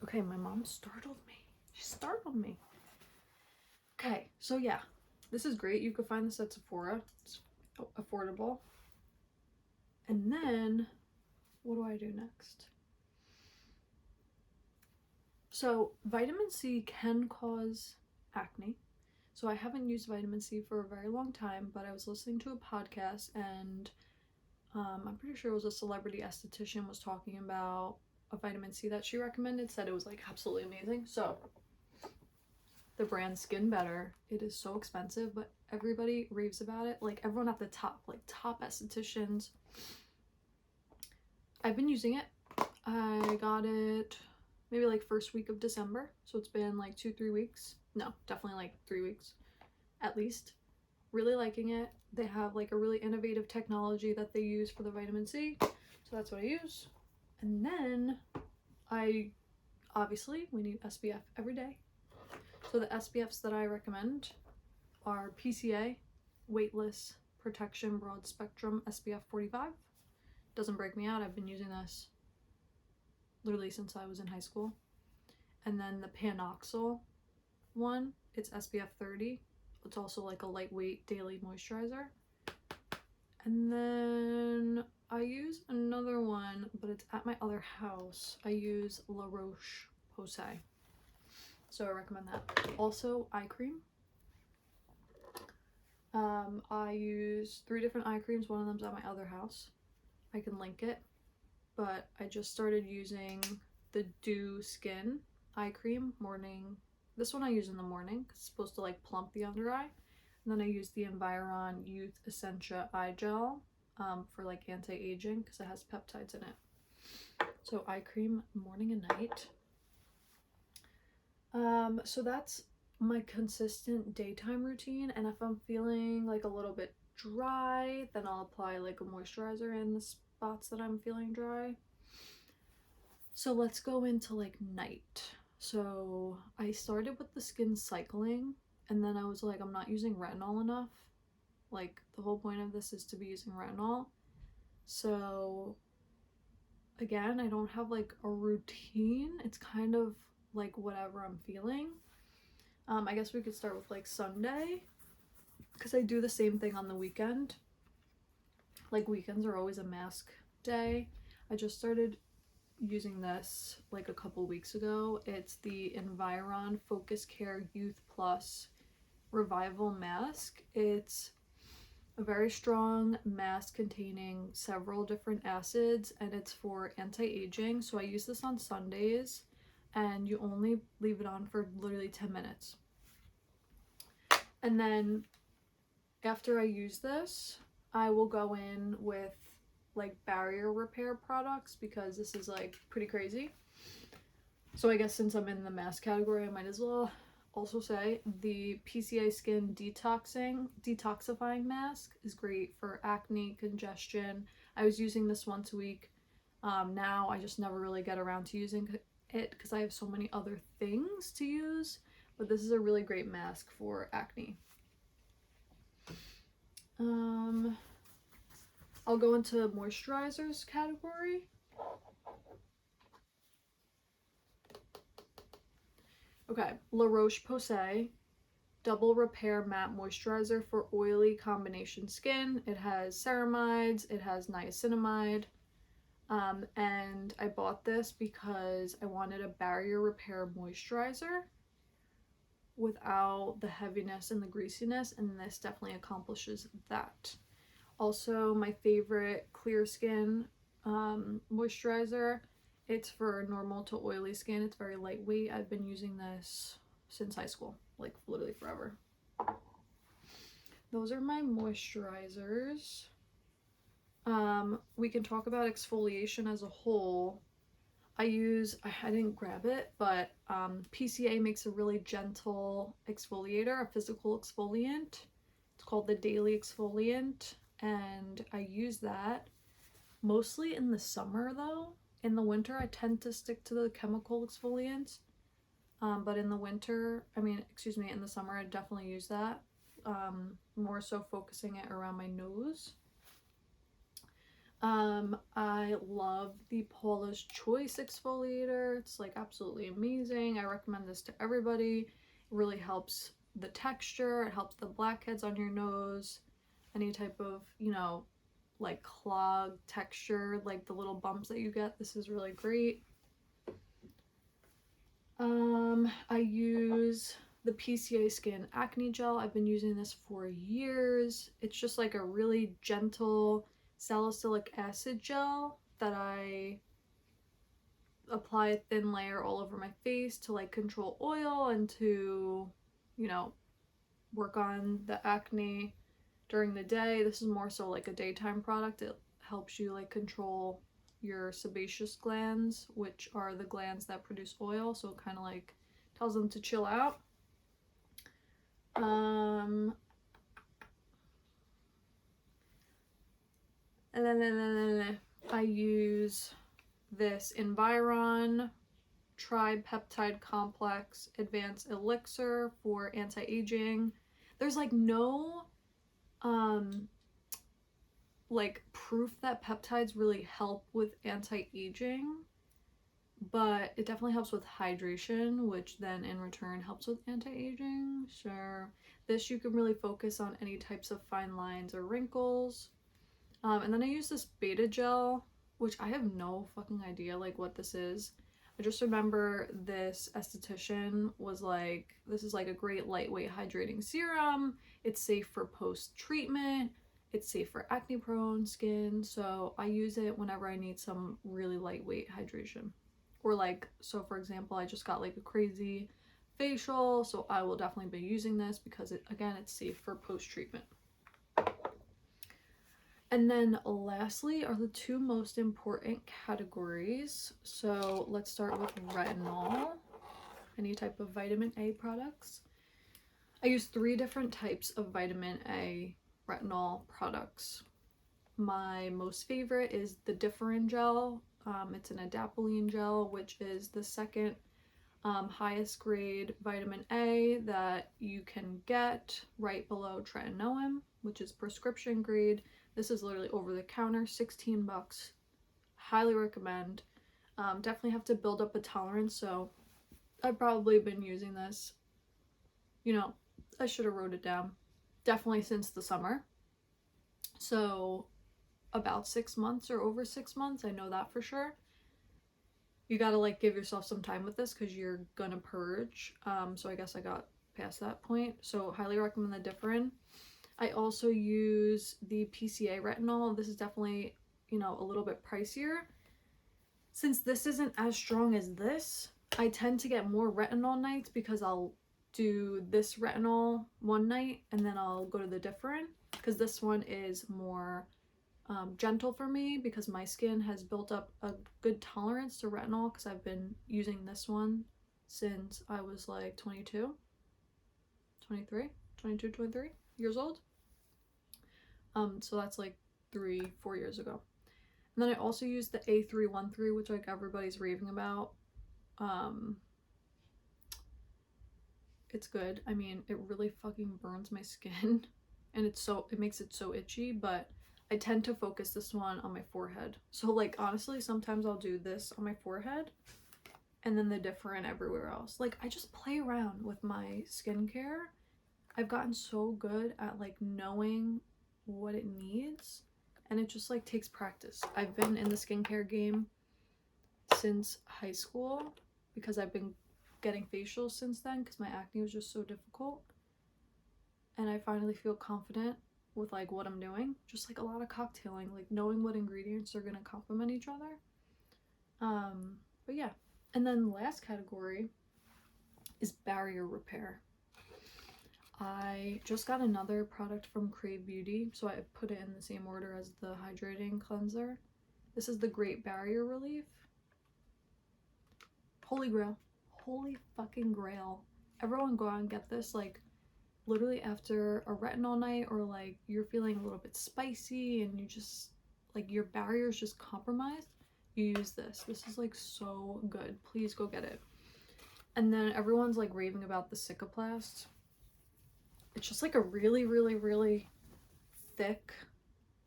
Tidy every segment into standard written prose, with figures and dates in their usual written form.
Okay, my mom startled me. She startled me. Okay, so yeah, this is great. You can find this at Sephora. It's affordable. And then, what do I do next? So, vitamin C can cause acne. So, I haven't used vitamin C for a very long time, but I was listening to a podcast and I'm pretty sure it was a celebrity esthetician was talking about a vitamin C that she recommended, said it was like absolutely amazing. So, the brand Skin Better, it is so expensive, but everybody raves about it. Like everyone at the top, like top estheticians. I've been using it. I got it maybe like first week of December, so it's been like 2-3 weeks. No, definitely like 3 weeks at least. Really liking it. They have like a really innovative technology that they use for the vitamin C, so that's what I use. And then we need SPF every day. So the SPFs that I recommend are PCA, Weightless Protection Broad Spectrum SPF 45. Doesn't break me out. I've been using this literally since I was in high school. And then the Panoxyl one, it's SPF 30. It's also like a lightweight daily moisturizer. And then I use another one, but it's at my other house. I use La Roche-Posay. So I recommend that. Also, eye cream. I use 3 different eye creams. One of them's at my other house. I can link it. But I just started using the Dew Skin eye cream morning. This one I use in the morning. It's supposed to like plump the under eye. And then I use the Environ Youth Essentia Eye Gel for like anti-aging because it has peptides in it. So eye cream morning and night. So that's my consistent daytime routine, and if I'm feeling like a little bit dry, then I'll apply like a moisturizer in the spots that I'm feeling dry. So let's go into like night. So I started with the skin cycling, and then I was like, I'm not using retinol enough. Like the whole point of this is to be using retinol. So again, I don't have like a routine. It's kind of like whatever I'm feeling. I guess we could start with like Sunday, because I do the same thing on the weekend. Like weekends are always a mask day. I just started using this like a couple weeks ago. It's the Environ Focus Care Youth Plus Revival Mask. It's a very strong mask containing several different acids, and it's for anti-aging. So I use this on Sundays, and you only leave it on for literally 10 minutes. And then after I use this, I will go in with like barrier repair products, because this is like pretty crazy. So I guess since I'm in the mask category, I might as well also say the PCA Skin Detoxifying Mask is great for acne, congestion. I was using this once a week. Now I just never really get around to using it because I have so many other things to use, but this is a really great mask for acne. I'll go into moisturizers category. Okay, La Roche-Posay Double Repair Matte Moisturizer for oily combination skin. It has ceramides, it has niacinamide, and I bought this because I wanted a barrier repair moisturizer without the heaviness and the greasiness, and this definitely accomplishes that. Also, my favorite clear skin moisturizer. It's for normal to oily skin. It's very lightweight. I've been using this since high school, like literally forever. Those are my moisturizers. We can talk about exfoliation as a whole. I didn't grab it, but PCA makes a really gentle exfoliator, a physical exfoliant. It's called the Daily Exfoliant, and I use that mostly in the summer though. In the winter, I tend to stick to the chemical exfoliants, but in the summer, I definitely use that, more so focusing it around my nose. I love the Paula's Choice exfoliator. It's like absolutely amazing. I recommend this to everybody. It really helps the texture, it helps the blackheads on your nose, any type of, you know, like clog texture, like the little bumps that you get. This is really great. I use the PCA Skin Acne Gel. I've been using this for years. It's just like a really gentle salicylic acid gel that I apply a thin layer all over my face to like control oil and to, you know, work on the acne during the day. This is more so like a daytime product. It helps you like control your sebaceous glands, which are the glands that produce oil, so it kind of like tells them to chill out. And then I use this Environ Tripeptide Complex Advanced Elixir for anti-aging. There's like no like proof that peptides really help with anti-aging, but it definitely helps with hydration, which then in return helps with anti-aging. So this you can really focus on any types of fine lines or wrinkles. And then I use this beta gel, which I have no fucking idea like what this is. I just remember this esthetician was like, this is like a great lightweight hydrating serum. It's safe for post-treatment. It's safe for acne prone skin. So I use it whenever I need some really lightweight hydration. Or like, so for example, I just got like a crazy facial, so I will definitely be using this because it, again, it's safe for post-treatment. And then lastly are the two most important categories. So let's start with retinol, any type of vitamin A products. I use 3 different types of vitamin A retinol products. My most favorite is the Differin gel. It's an adapalene gel, which is the second highest grade vitamin A that you can get, right below tretinoin, which is prescription grade. This is literally over the counter, 16 bucks. Highly recommend. Definitely have to build up a tolerance, so I've probably been using this, you know, I should have wrote it down, definitely since the summer. So about 6 months or over 6 months, I know that for sure. You gotta like give yourself some time with this because you're gonna purge. So I guess I got past that point. So highly recommend the Differin. I also use the PCA retinol. This is definitely, you know, a little bit pricier. Since this isn't as strong as this, I tend to get more retinol nights because I'll do this retinol one night and then I'll go to the Differin because this one is more gentle for me because my skin has built up a good tolerance to retinol because I've been using this one since I was like 22, 23 years old. So that's like 3-4 years ago. And then I also use the A313, which like everybody's raving about. It's good. I mean, it really fucking burns my skin and it makes it so itchy, but I tend to focus this one on my forehead. So like honestly, sometimes I'll do this on my forehead and then the Differin everywhere else. Like I just play around with my skincare. I've gotten so good at like knowing what it needs, and it just like takes practice. I've been in the skincare game since high school because I've been getting facials since then because my acne was just so difficult, and I finally feel confident with like what I'm doing. Just like a lot of cocktailing, like knowing what ingredients are gonna complement each other. But yeah. And then the last category is barrier repair. I just got another product from Crave Beauty, so I put it in the same order as the hydrating cleanser. This is the Great Barrier Relief. Holy grail. Holy fucking grail. Everyone go out and get this, like literally after a retinol night, or like you're feeling a little bit spicy and you just like your barrier is just compromised. You use this. This is like so good. Please go get it. And then everyone's like raving about the Cicaplast. It's just like a really, really, really thick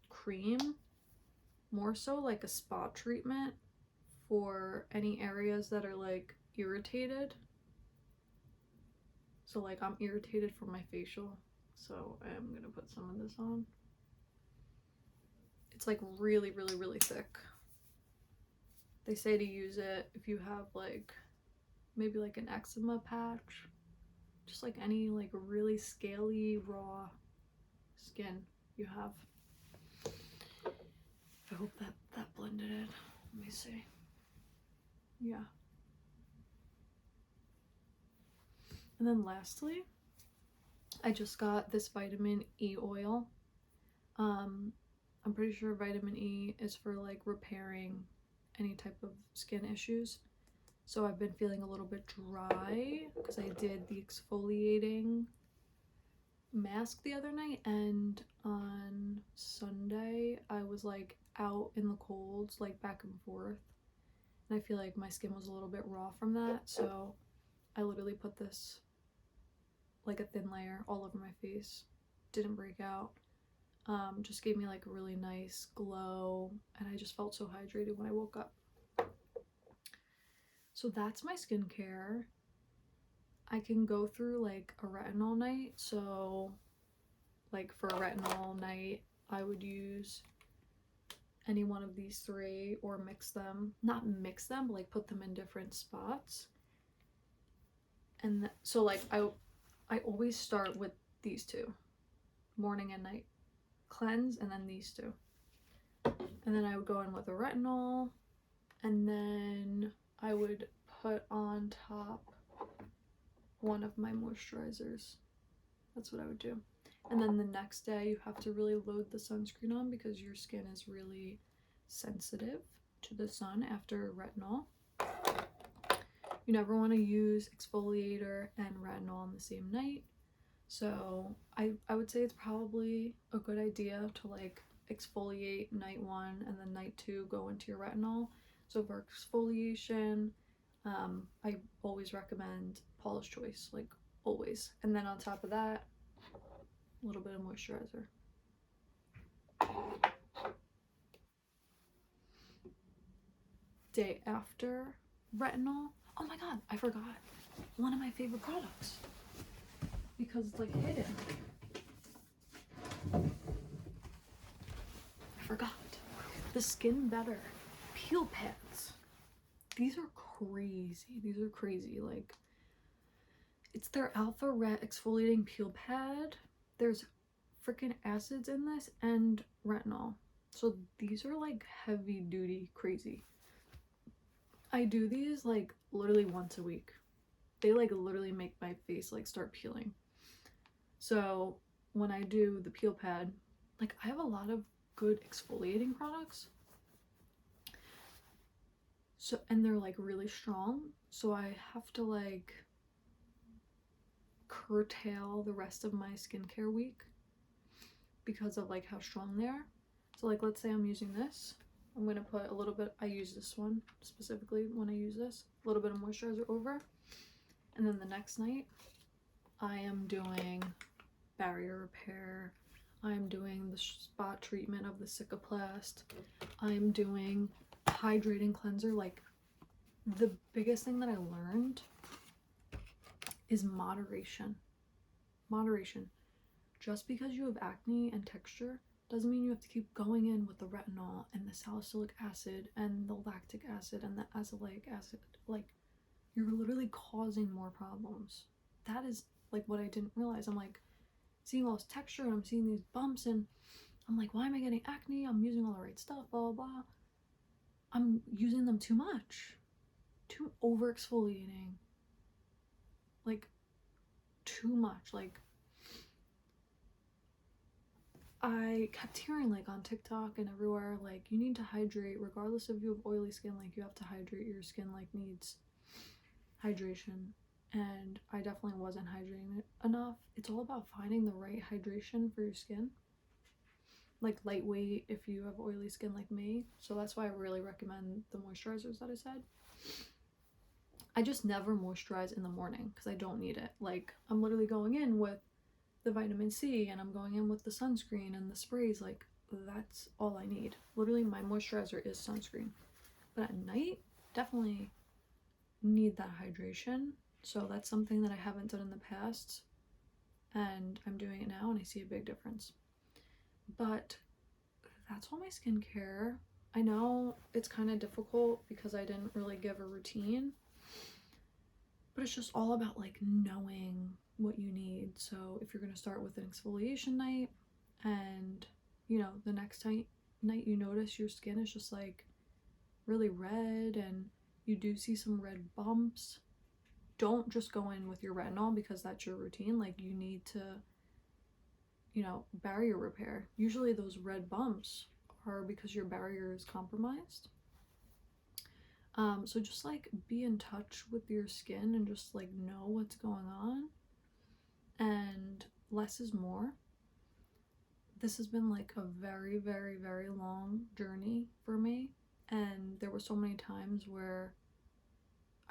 cream. more so like a spot treatment for any areas that are like irritated. So like I'm irritated from my facial, so I'm gonna put some of this on. It's like really, really, really thick. They say to use it if you have like maybe like an eczema patch, just like any like really scaly raw skin you have. I hope that blended it. Let me see. Yeah. And then lastly, I just got this vitamin E oil. I'm pretty sure vitamin E is for like repairing any type of skin issues. So I've been feeling a little bit dry because I did the exfoliating mask the other night, and on Sunday I was like out in the colds, like back and forth, and I feel like my skin was a little bit raw from that, so I literally put this like a thin layer all over my face. Didn't break out. Just gave me like a really nice glow, and I just felt so hydrated when I woke up. So that's my skincare. I can go through like a retinol night. So like for a retinol night, I would use any one of these three or mix them. Not mix them, but like put them in different spots. And so like I always start with these two, morning and night cleanse, and then these two. And then I would go in with a retinol, and then I would put on top one of my moisturizers. That's what I would do. And then the next day you have to really load the sunscreen on because your skin is really sensitive to the sun after retinol. You never want to use exfoliator and retinol on the same night. So I would say it's probably a good idea to like exfoliate night 1 and then night 2 go into your retinol. So for exfoliation, I always recommend Paula's Choice, like always. And then on top of that, a little bit of moisturizer. Day after retinol, oh my god, I forgot one of my favorite products because it's like hidden. I forgot. The Skin Better peel pads. These are crazy. These are crazy. Like, it's their Alpha Ret exfoliating peel pad. There's freaking acids in this and retinol. So these are like heavy duty crazy. I do these like literally once a week. They like literally make my face like start peeling. So when I do the peel pad, like I have a lot of good exfoliating products. So, and they're like really strong. So I have to like curtail the rest of my skincare week because of like how strong they are. So like let's say I'm using this, I'm gonna put a little bit, I use this one specifically when I use this, a little bit of moisturizer over, and then the next night I am doing barrier repair, I'm doing the spot treatment of the Cicaplast, I'm doing hydrating cleanser. Like the biggest thing that I learned is moderation. Just because you have acne and texture doesn't mean you have to keep going in with the retinol and the salicylic acid and the lactic acid and the azelaic acid. Like, you're literally causing more problems. That is like what I didn't realize. I'm like seeing all this texture and I'm seeing these bumps and I'm like, why am I getting acne? I'm using all the right stuff, blah blah blah. I'm using them too much, too over exfoliating, like too much. Like I kept hearing like on TikTok and everywhere, like you need to hydrate regardless if you have oily skin, like you have to hydrate, your skin like needs hydration. And I definitely wasn't hydrating it enough. It's all about finding the right hydration for your skin, like lightweight if you have oily skin like me. So that's why I really recommend the moisturizers that I said. I just never moisturize in the morning because I don't need it. Like I'm literally going in with the vitamin C and I'm going in with the sunscreen and the sprays like that's all I need. Literally, my moisturizer is sunscreen. But at night, definitely need that hydration. So that's something that I haven't done in the past, and I'm doing it now and I see a big difference. But that's all my skincare. I know it's kind of difficult because I didn't really give a routine, but it's just all about like knowing what you need. So if you're going to start with an exfoliation night, and you know, the next night you notice your skin is just like really red and you do see some red bumps, don't just go in with your retinol because that's your routine. Like, you need to, you know, barrier repair. Usually those red bumps are because your barrier is compromised. So just like be in touch with your skin and just like know what's going on, and less is more. This has been like a very, very, very long journey for me, and there were so many times where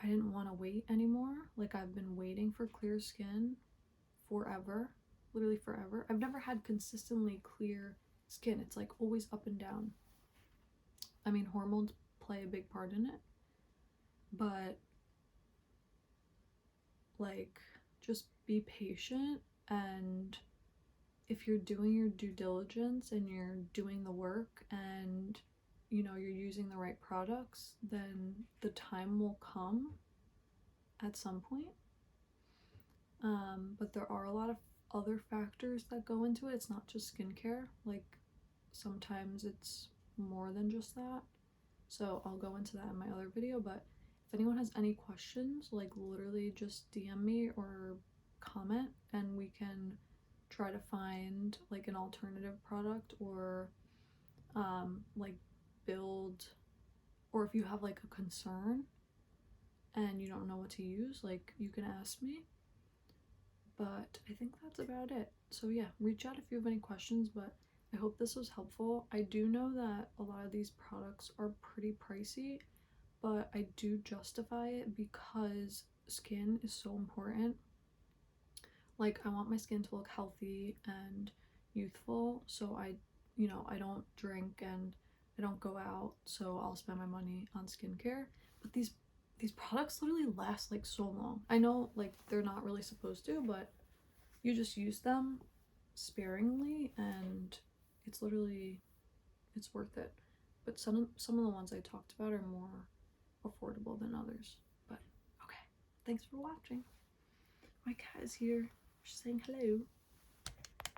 I didn't want to wait anymore. Like, I've been waiting for clear skin forever, literally forever. I've never had consistently clear skin. It's like always up and down. I mean, hormones play a big part in it, but like, just be patient, and if you're doing your due diligence and you're doing the work and you know you're using the right products, then the time will come at some point. But there are a lot of other factors that go into it. It's not just skincare. Like, sometimes it's more than just that. So I'll go into that in my other video, but if anyone has any questions, like literally just DM me or comment and we can try to find like an alternative product, or like build, or if you have like a concern and you don't know what to use, like you can ask me. But I think that's about it. So yeah, reach out if you have any questions, but I hope this was helpful. I do know that a lot of these products are pretty pricey, but I do justify it because skin is so important. Like, I want my skin to look healthy and youthful, so I don't drink and I don't go out, so I'll spend my money on skincare. But these products literally last like so long. I know like they're not really supposed to, but you just use them sparingly and it's worth it. But some of the ones I talked about are more affordable than others. But okay, thanks for watching. My cat is here. She's saying hello.